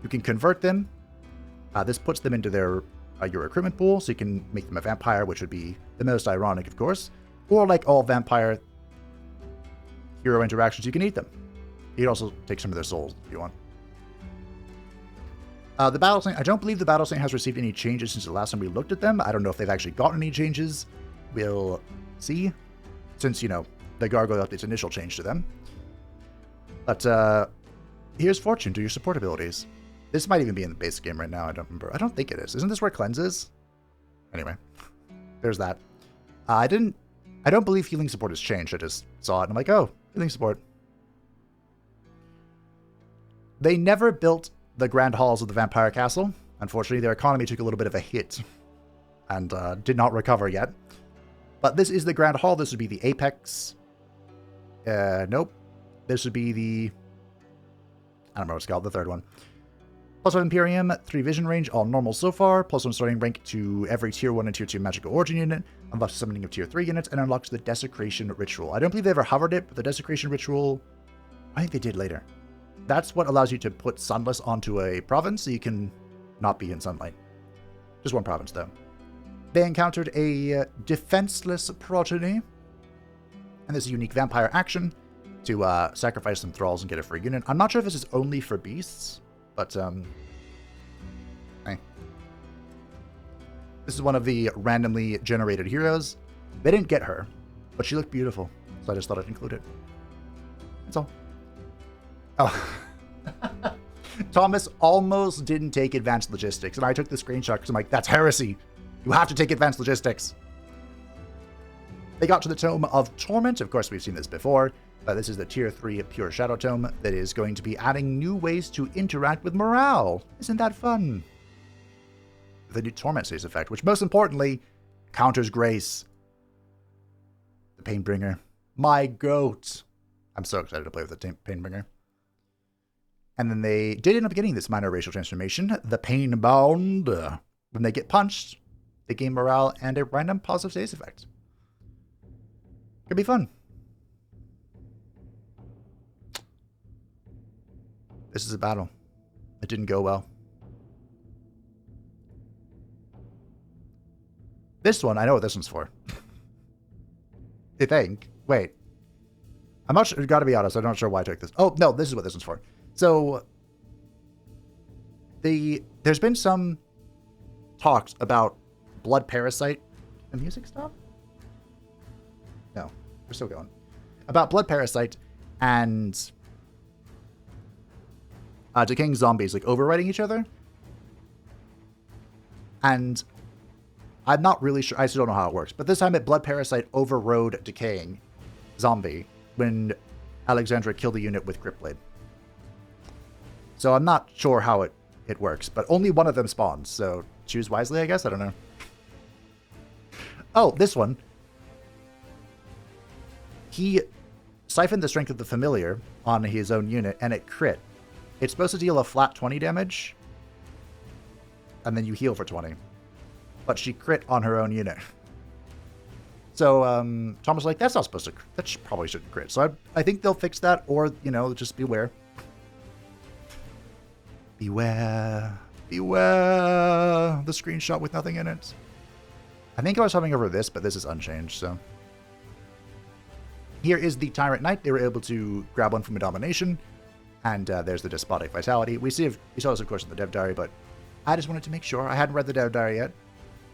You can convert them. This puts them into their your recruitment pool, so you can make them a vampire, which would be the most ironic, of course. Or like all vampire hero interactions, you can eat them. You can also take some of their souls if you want. The Battle Saint, I don't believe the Battle Saint has received any changes since the last time we looked at them. I don't know if they've actually gotten any changes. We'll see. Since, you know, the Gargoyle updates initial change to them. But, here's Fortune to your support abilities. This might even be in the basic game right now, I don't remember. I don't think it is. Isn't this where Cleanse is? Anyway, there's that. I don't believe healing support has changed. I just saw it and I'm like, oh, healing support. They never built the grand halls of the Vampire Castle. Unfortunately, their economy took a little bit of a hit and did not recover yet. But this is the grand hall. This would be the apex. Nope. This would be the... I don't remember what it's called, the third one. +1 Imperium, 3 vision range, all normal so far. +1 starting rank to every tier 1 and tier 2 magical origin unit. Unlocks the summoning of tier 3 units and unlocks the desecration ritual. I don't believe they ever hovered it, but the desecration ritual, I think they did later. That's what allows you to put Sunless onto a province, so you can not be in sunlight. Just one province, though. They encountered a defenseless progeny, and this is a unique vampire action to sacrifice some thralls and get a free unit. I'm not sure if this is only for beasts, but this is one of the randomly generated heroes. They didn't get her, but she looked beautiful, so I just thought I'd include it. That's all. Oh. Thomas almost didn't take advanced logistics, and I took the screenshot because I'm like, that's heresy. You have to take advanced logistics. They got to the Tome of Torment. Of course, we've seen this before. This is the tier 3 Pure Shadow Tome that is going to be adding new ways to interact with morale. Isn't that fun? The new Torment Stays effect, which most importantly, counters Grace. The Painbringer. My goat. I'm so excited to play with the Painbringer. And then they did end up getting this minor racial transformation, the Painbound. When they get punched, they gain morale and a random positive status effect. Could be fun. This is a battle. It didn't go well. This one, I know what this one's for. I think. Wait. I'm not sure, gotta be honest, I'm not sure why I took this. Oh, no, this is what this one's for. So, there's been some talks about Blood Parasite. The music stop? No, we're still going. About Blood Parasite and decaying zombies, like, overriding each other. And I'm not really sure, I still don't know how it works, but this time Blood Parasite overrode decaying zombie when Alexandra killed the unit with Gripblade. So I'm not sure how it works, but only one of them spawns, so choose wisely, I guess? I don't know. Oh, this one. He siphoned the strength of the familiar on his own unit, and it crit. It's supposed to deal a flat 20 damage, and then you heal for 20. But she crit on her own unit. So, Tom was like, that's not supposed to, that probably shouldn't crit. So I think they'll fix that, or, you know, just beware. Beware. Beware. The screenshot with nothing in it. I think I was hovering over this, but this is unchanged, so. Here is the Tyrant Knight. They were able to grab one from a domination. And there's the Despotic Vitality. We saw this, of course, in the Dev Diary, but I just wanted to make sure. I hadn't read the Dev Diary yet.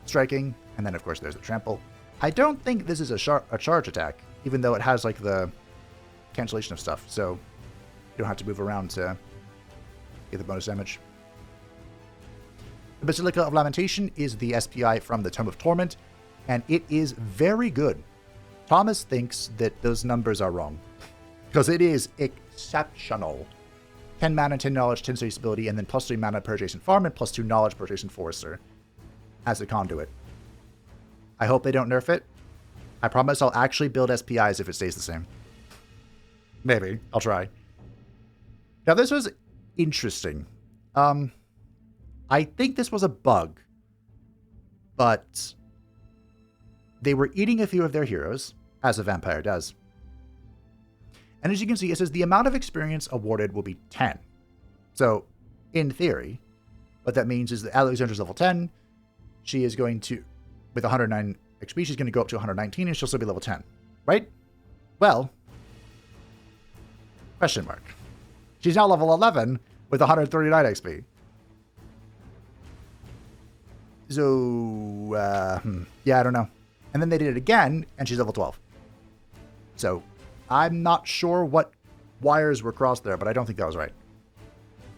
Striking. And then, of course, there's the Trample. I don't think this is a charge attack, even though it has, like, the cancellation of stuff, so you don't have to move around to get the bonus damage. The Basilica of Lamentation is the SPI from the Tome of Torment, and it is very good. Thomas thinks that those numbers are wrong, because it is exceptional. 10 mana, 10 knowledge, 10 study ability, and then plus 3 mana per adjacent farm, and plus 2 knowledge per adjacent forester as a conduit. I hope they don't nerf it. I promise I'll actually build SPIs if it stays the same. Maybe. I'll try. Now, this was interesting. I think this was a bug, but they were eating a few of their heroes, as a vampire does. And as you can see, it says the amount of experience awarded will be 10. So, in theory, what that means is that Alexandra's level 10. She is going to, with 109 XP, she's going to go up to 119, and she'll still be level 10. Right? Well, question mark. She's now level 11 with 139 XP. So, yeah, I don't know. And then they did it again, and she's level 12. So, I'm not sure what wires were crossed there, but I don't think that was right.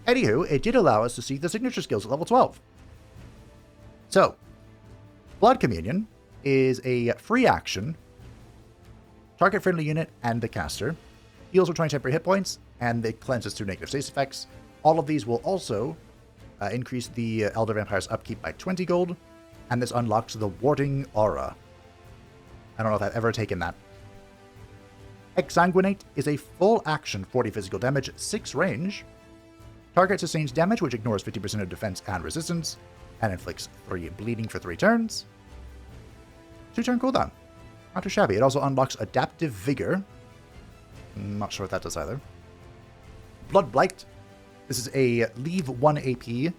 Anywho, it did allow us to see the signature skills at level 12. So, Blood Communion is a free action. Target friendly unit and the caster. Heals for 20 temporary hit points, and it cleanses through negative status effects. All of these will also increase the Elder Vampire's upkeep by 20 gold, and this unlocks the Warding Aura. I don't know if I've ever taken that. Exsanguinate is a full action 40 physical damage, 6 range. Target sustains damage, which ignores 50% of defense and resistance, and inflicts 3 bleeding for 3 turns. 2-turn cooldown. Not too shabby. It also unlocks Adaptive Vigor. Not sure what that does either. Blood Blight. This is a leave 1 AP,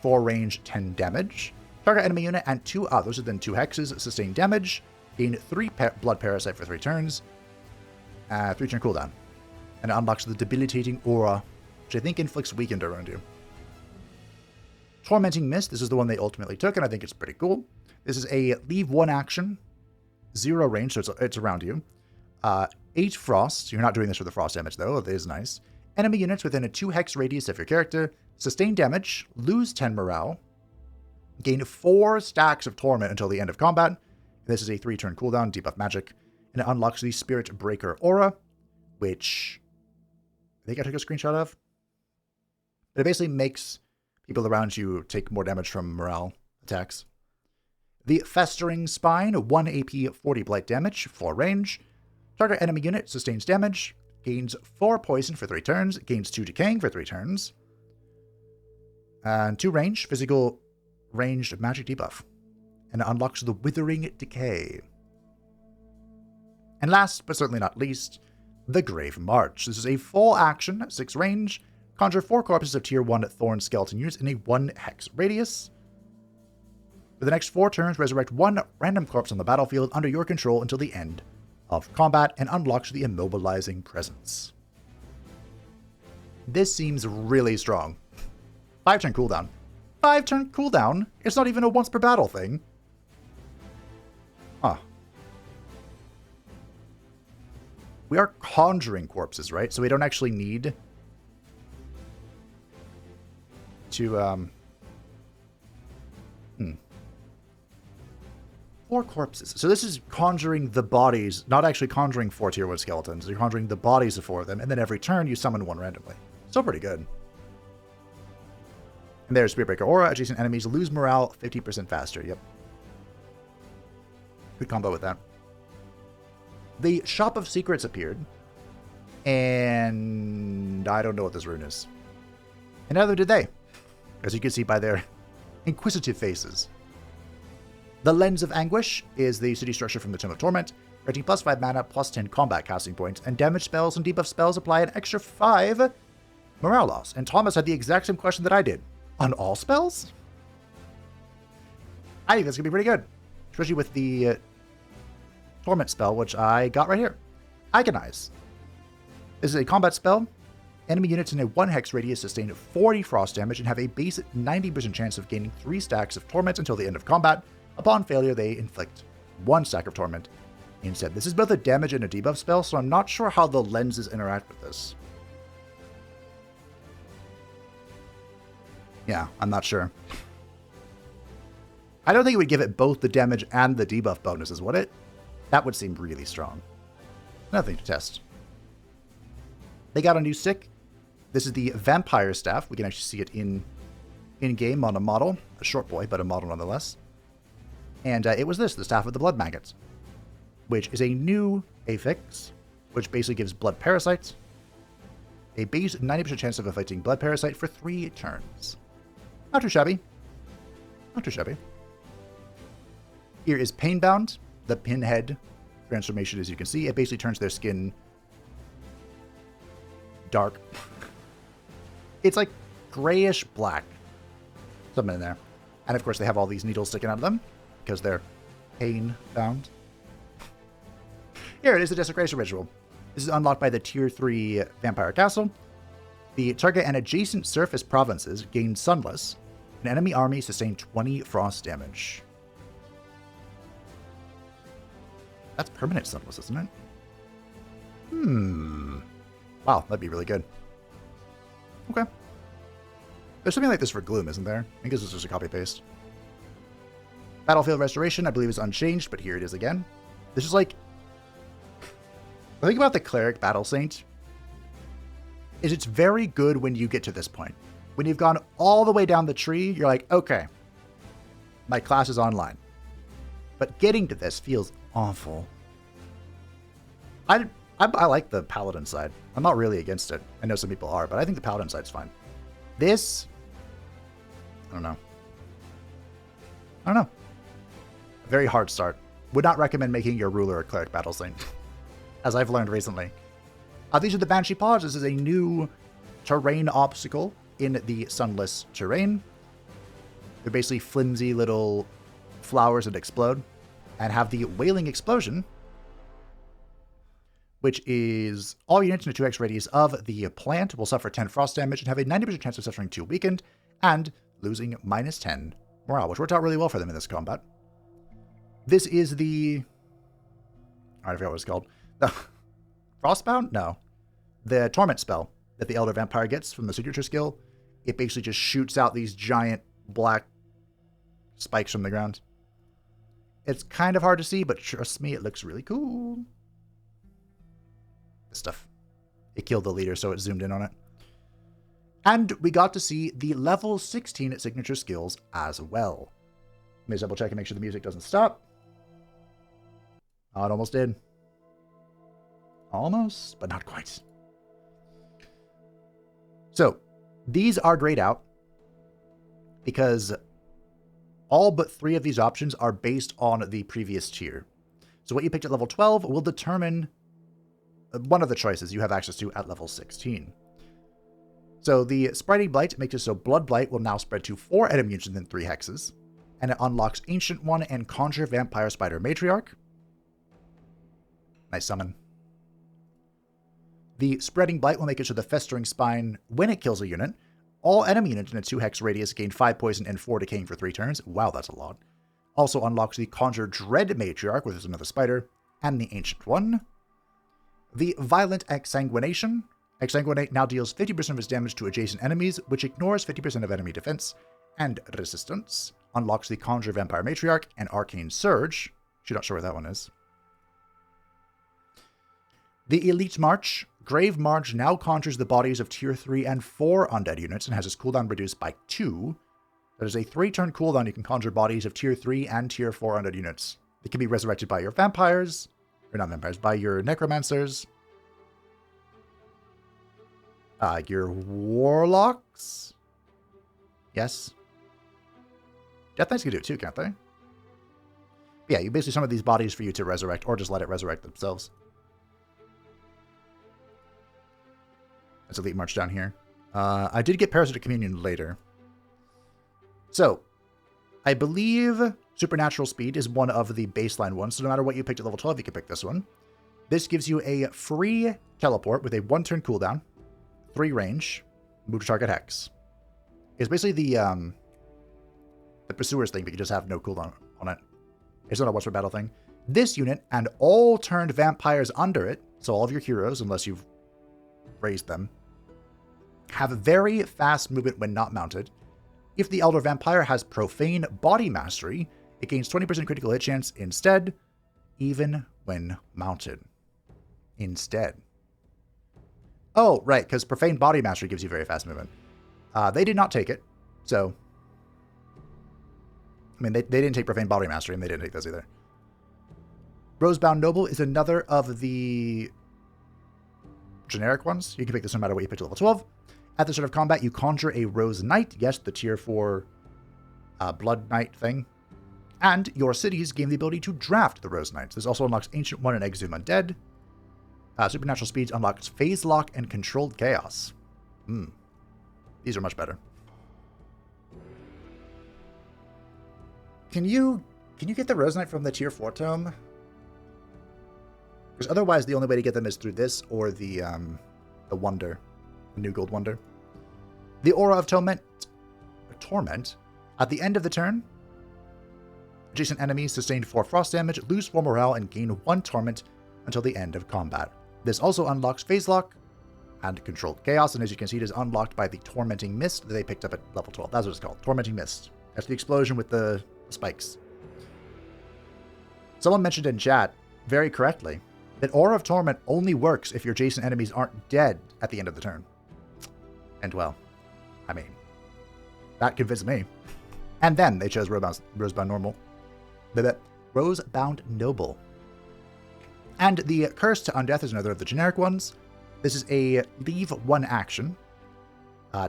4 range, 10 damage. Target enemy unit and 2 others within 2 hexes sustain damage. Gain 3 Blood Parasite for 3 turns. 3-turn cooldown. And it unlocks the Debilitating Aura, which I think inflicts weakened around you. Tormenting Mist. This is the one they ultimately took, and I think it's pretty cool. This is a leave 1 action, 0 range, so it's around you. 8 frost. You're not doing this for the frost damage, though. It is nice. Enemy units within a 2-hex radius of your character sustain damage, lose 10 morale, gain 4 stacks of torment until the end of combat. This is a 3-turn cooldown, debuff magic, and it unlocks the Spirit Breaker Aura, which I think I took a screenshot of. But it basically makes people around you take more damage from morale attacks. The Festering Spine, 1 AP, 40 blight damage, 4 range. Target enemy unit sustains damage, gains 4 poison for 3 turns, gains 2 decaying for 3 turns, and 2 range, physical ranged magic debuff, and it unlocks the Withering Decay. And last, but certainly not least, the Grave March. This is a full action, 6 range, conjure 4 corpses of tier 1 Thorn Skeleton units in a 1-hex radius. For the next 4 turns, resurrect 1 random corpse on the battlefield under your control until the end of combat, and unlocks the Immobilizing Presence. This seems really strong. 5-turn cooldown. 5-turn cooldown? It's not even a once per battle thing. Huh. We are conjuring corpses, right? So we don't actually need to, 4 corpses. So this is conjuring the bodies, not actually conjuring 4 tier 1 skeletons. You're conjuring the bodies of 4 of them, and then every turn you summon 1 randomly. Still pretty good. And there's Spirit Breaker Aura. Adjacent enemies lose morale 50% faster. Yep. Good combo with that. The Shop of Secrets appeared, and I don't know what this rune is. And neither did they, as you can see by their inquisitive faces. The Lens of Anguish is the city structure from the Tome of Torment, granting plus 5 mana, plus 10 combat casting points, and damage spells and debuff spells apply an extra 5 morale loss. And Thomas had the exact same question that I did. On all spells? I think that's going to be pretty good. Especially with the Torment spell, which I got right here. Agonize. This is a combat spell. Enemy units in a 1-hex radius sustain 40 frost damage and have a base 90% chance of gaining 3 stacks of Torment until the end of combat. Upon failure, they inflict 1 stack of Torment instead. This is both a damage and a debuff spell, so I'm not sure how the lenses interact with this. Yeah, I'm not sure. I don't think it would give it both the damage and the debuff bonuses, would it? That would seem really strong. Nothing to test. They got a new stick. This is the Vampire Staff. We can actually see it in-game on a model. A short boy, but a model nonetheless. And it was this, the Staff of the Blood Maggots, which is a new affix, which basically gives blood parasites a base 90% chance of inflicting blood parasite for 3 turns. Not too shabby. Not too shabby. Here is Painbound, the pinhead transformation, as you can see. It basically turns their skin dark. It's like grayish black. Something in there. And of course they have all these needles sticking out of them because they're pain-bound. Here it is, the Desecration Ritual. This is unlocked by the Tier 3 Vampire Castle. The target and adjacent surface provinces gain Sunless. An enemy army sustain 20 frost damage. That's permanent Sunless, isn't it? Wow, that'd be really good. Okay. There's something like this for Gloom, isn't there? I think this is just a copy-paste. Battlefield Restoration, I believe, is unchanged, but here it is again. This is like... The thing about the Cleric Battle Saint is it's very good when you get to this point. When you've gone all the way down the tree, you're like, okay, my class is online. But getting to this feels awful. I like the Paladin side. I'm not really against it. I know some people are, but I think the Paladin side's fine. This... I don't know. A very hard start. Would not recommend making your ruler a Cleric Battle Saint, as I've learned recently. These are the Banshee Paws. This is a new terrain obstacle in the Sunless terrain. They're basically flimsy little flowers that explode and have the Wailing Explosion, which is all units in a 2x radius of the plant will suffer 10 frost damage and have a 90% chance of suffering 2 weakened and losing -10 morale, which worked out really well for them in this combat. This is the... I forgot what it's called. The Frostbound? No. The Torment spell that the Elder Vampire gets from the signature skill. It basically just shoots out these giant black spikes from the ground. It's kind of hard to see, but trust me, it looks really cool. This stuff. It killed the leader, so it zoomed in on it. And we got to see the level 16 signature skills as well. Let me double check and make sure the music doesn't stop. Oh, it almost did. Almost, but not quite. So, these are grayed out because all but 3 of these options are based on the previous tier. So what you picked at level 12 will determine one of the choices you have access to at level 16. So the Spreading Blight makes it so Blood Blight will now spread to 4 enemy units within 3 hexes, and it unlocks Ancient One and Conjure Vampire Spider Matriarch. Nice summon. The Spreading Blight will make it so the Festering Spine, when it kills a unit, all enemy units in a 2-hex radius gain 5 poison and 4 decaying for 3 turns. Wow, that's a lot. Also unlocks the Conjure Dread Matriarch, which is another spider, and the Ancient One. The Violent Exsanguination. Exsanguinate now deals 50% of its damage to adjacent enemies, which ignores 50% of enemy defense and resistance. Unlocks the Conjure Vampire Matriarch and Arcane Surge. Actually not sure where that one is. The Elite March. Grave March now conjures the bodies of Tier 3 and 4 undead units and has its cooldown reduced by 2. That is a 3-turn cooldown. You can conjure bodies of Tier 3 and Tier 4 undead units. They can be resurrected by your vampires, or not vampires, by your necromancers, your warlocks. Yes. Death Knights can do it too, can't they? Yeah, you basically summon these bodies for you to resurrect, or just let it resurrect themselves. That's Elite March down here. I did get Parasitic Communion later. So, I believe Supernatural Speed is one of the baseline ones, so no matter what you picked at level 12, you can pick this one. This gives you a free teleport with a 1-turn cooldown, 3 range, move to target hex. It's basically the Pursuer's thing, but you just have no cooldown on it. It's not a once per battle thing. This unit and all turned vampires under it, so all of your heroes, unless you've raised them, have very fast movement when not mounted. If the Elder Vampire has Profane Body Mastery, it gains 20% critical hit chance instead, even when mounted. Instead. Oh, right, because Profane Body Mastery gives you very fast movement. They did not take it, so... I mean, they didn't take Profane Body Mastery, and they didn't take those either. Rosebound Noble is another of the generic ones. You can pick this no matter what you pick to level 12. At the start of combat, you conjure a Rose Knight. Yes, the tier 4 Blood Knight thing. And your cities gain the ability to draft the Rose Knights. This also unlocks Ancient One and Exhume Undead. Supernatural Speeds unlocks Phase Lock and Controlled Chaos. These are much better. Can you get the Rose Knight from the tier 4 tome? Because otherwise the only way to get them is through this or the Wonder. The New Gold Wonder. The Aura of Torment. At the end of the turn, adjacent enemies sustain 4 frost damage, lose 4 morale, and gain 1 torment until the end of combat. This also unlocks Phase Lock and Controlled Chaos, and as you can see, it is unlocked by the Tormenting Mist that they picked up at level 12. That's what it's called. Tormenting Mist. That's the explosion with the spikes. Someone mentioned in chat, very correctly, that Aura of Torment only works if your adjacent enemies aren't dead at the end of the turn. And well, I mean, that convinced me. And then they chose Rosebound Noble. And the Curse to Undeath is another of the generic ones. This is a leave 1 action.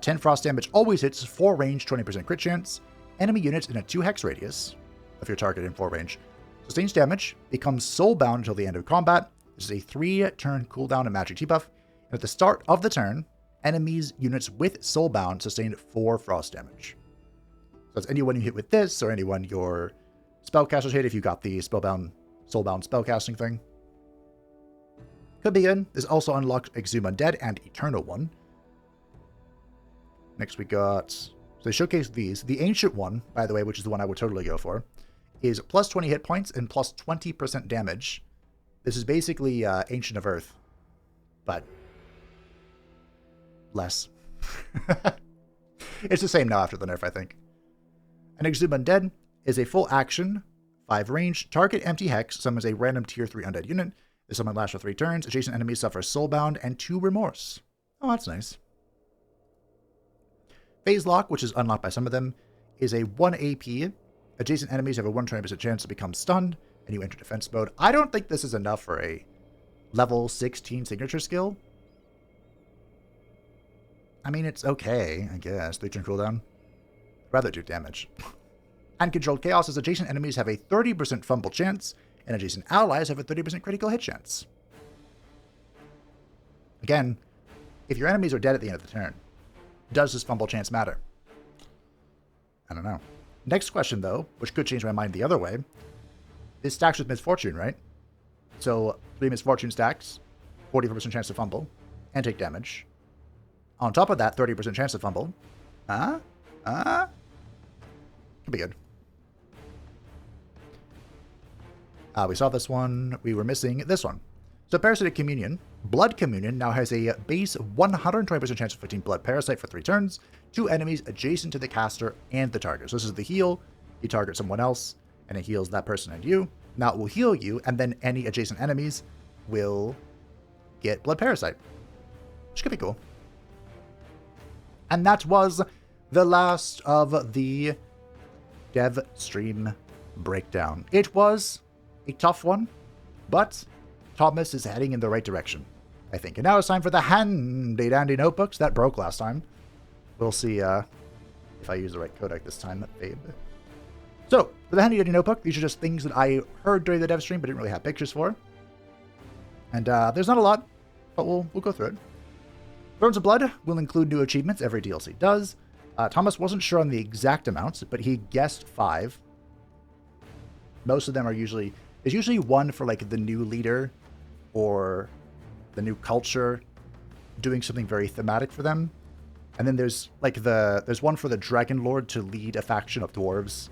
10 frost damage always hits, 4 range, 20% crit chance. Enemy units in a 2 hex radius of your target in 4 range. Sustains damage, becomes soulbound until the end of combat. This is a 3-turn cooldown and magic debuff. And at the start of the turn, enemies units with soulbound sustain 4 frost damage. So it's anyone you hit with this, or anyone your spellcasters hit if you got the soulbound spellcasting thing. Could be good. This also unlocks Exhume Undead and Eternal One. Next we got... So they showcase these. The Ancient One, by the way, which is the one I would totally go for, is plus 20 hit points and plus 20% damage. This is basically Ancient of Earth, but less. It's the same now after the nerf, I think. An Exhume Undead is a full action, 5 range, target empty hex, summons a random tier 3 undead unit. This summon lasts for 3 turns. Adjacent enemies suffer soulbound and 2 remorse. Oh, that's nice. Phase Lock, which is unlocked by some of them, is a 1 AP. Adjacent enemies have a 120% chance to become stunned, and you enter defense mode. I don't think this is enough for a level 16 signature skill. I mean, it's okay, I guess. 3-turn cooldown. I'd rather do damage. And Controlled Chaos is adjacent enemies have a 30% fumble chance, and adjacent allies have a 30% critical hit chance. Again, if your enemies are dead at the end of the turn, does this fumble chance matter? I don't know. Next question, though, which could change my mind the other way. This stacks with Misfortune, right? So, 3 Misfortune stacks, 44% chance to fumble, and take damage. On top of that, 30% chance to fumble. Could be good. We saw this one. We were missing this one. So Parasitic Communion. Blood Communion now has a base 120% chance of inflicting Blood Parasite for 3 turns. 2 enemies adjacent to the caster and the target. So this is the heal. You target someone else, and it heals that person and you. Now it will heal you, and then any adjacent enemies will get Blood Parasite. Which could be cool. And that was the last of the dev stream breakdown. It was a tough one, but Thomas is heading in the right direction, I think. And now it's time for the handy-dandy notebooks that broke last time. We'll see if I use the right codec this time, babe. So, for the handy-dandy notebook, these are just things that I heard during the dev stream, but didn't really have pictures for. And there's not a lot, but we'll go through it. Thrones of Blood will include new achievements every DLC does. Thomas wasn't sure on the exact amounts, but he guessed 5. Most of them are usually... There's usually one for, like, the new leader or the new culture doing something very thematic for them. And then there's, like, there's one for the Dragon Lord to lead a faction of dwarves.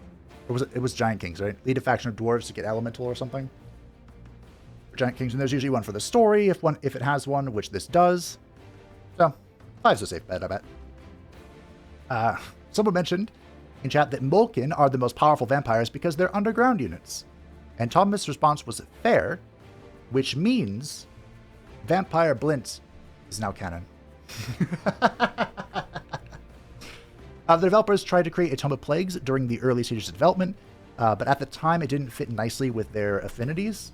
Or it was Giant Kings, right? Lead a faction of dwarves to get elemental or something. for Giant Kings, and there's usually one for the story, if it has one, which this does. So, 5's a safe bet, I bet. Someone mentioned in chat that Mulkin are the most powerful vampires because they're underground units. And Thomas' response was fair, which means Vampire Blint is now canon. The developers tried to create a Tome of Plagues during the early stages of development, but at the time it didn't fit nicely with their affinities.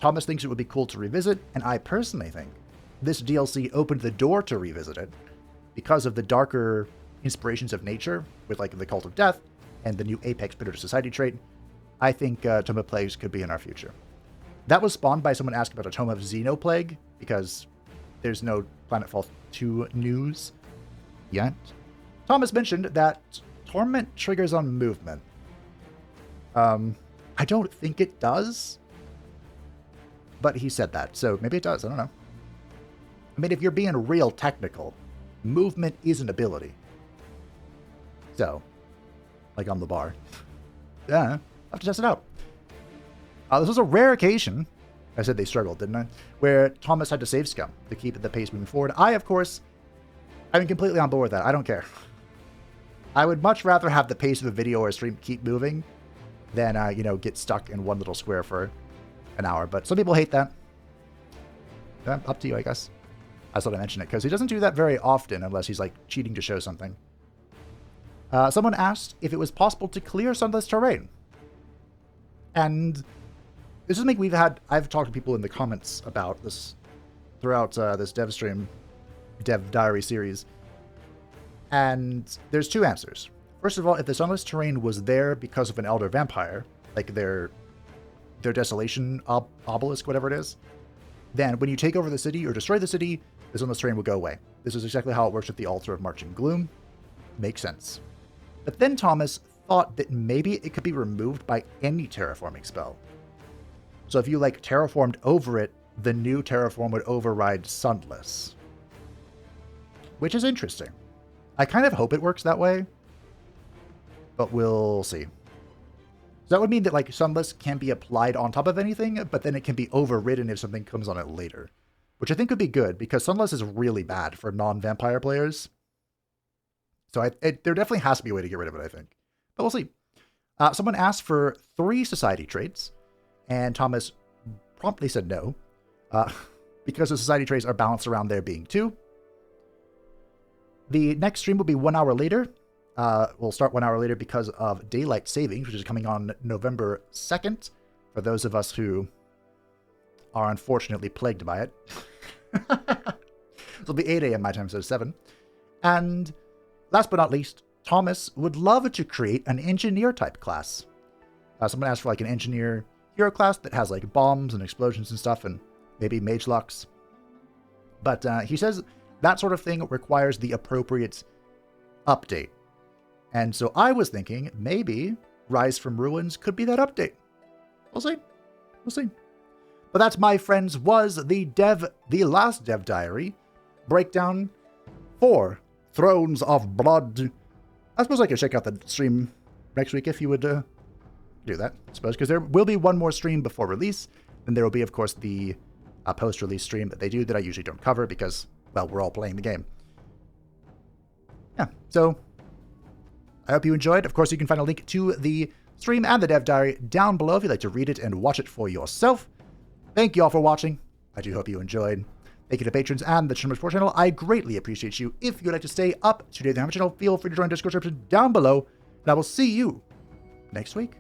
Thomas thinks it would be cool to revisit, and I personally think this DLC opened the door to revisit it because of the darker inspirations of nature with like the Cult of Death and the new Apex Predator Society trait. I think Tome of Plagues could be in our future. That was spawned by someone asking about a Tome of Xenoplague because there's no Planetfall 2 news yet. Thomas mentioned that Torment triggers on movement. I don't think it does, but he said that, so maybe it does. I don't know. I mean, if you're being real technical, movement is an ability. So, like on the bar. Yeah, I'll have to test it out. This was a rare occasion, I said they struggled, didn't I? Where Thomas had to save scum to keep the pace moving forward. I, of course, I'm completely on board with that. I don't care. I would much rather have the pace of a video or a stream keep moving than, get stuck in one little square for an hour. But some people hate that. Up to you, I guess. I thought I mentioned it, because he doesn't do that very often unless he's, like, cheating to show something. Someone asked if it was possible to clear Sunless terrain. And this is something I've talked to people in the comments about this throughout this dev stream, dev diary series. And there's two answers. First of all, if the Sunless terrain was there because of an Elder Vampire, like their Desolation obelisk, whatever it is, then when you take over the city or destroy the city, the Sunless terrain will go away. This is exactly how it works with the Altar of Marching Gloom. Makes sense. But then Thomas thought that maybe it could be removed by any terraforming spell. So if you, like, terraformed over it, the new terraform would override Sunless. Which is interesting. I kind of hope it works that way, but we'll see. So that would mean that, like, Sunless can be applied on top of anything, but then it can be overridden if something comes on it later. Which I think would be good, because Sunless is really bad for non-vampire players. So there definitely has to be a way to get rid of it, I think. But we'll see. Someone asked for 3 society traits, and Thomas promptly said no, because the society traits are balanced around there being 2. The next stream will be 1 hour later. We'll start 1 hour later because of Daylight Savings, which is coming on November 2nd, for those of us who are unfortunately plagued by it. It'll be 8 a.m. my time instead of 7. And last but not least, Thomas would love to create an engineer-type class. Someone asked for, like, an engineer hero class that has, like, bombs and explosions and stuff, and maybe mage locks. But he says that sort of thing requires the appropriate update. And so I was thinking maybe Rise from Ruins could be that update. We'll see. We'll see. But that, my friends, was the last dev diary breakdown for Thrones of Blood. I suppose I could check out the stream next week if you would do that, I suppose, because there will be one more stream before release. Then there will be, of course, the post-release stream that they do that I usually don't cover because, well, we're all playing the game. Yeah, so I hope you enjoyed. Of course, you can find a link to the stream and the dev diary down below if you'd like to read it and watch it for yourself. Thank you all for watching. I do hope you enjoyed. Thank you to patrons and the Channel Support channel. I greatly appreciate you. If you'd like to stay up to date on the channel, feel free to join the Discord description down below. And I will see you next week.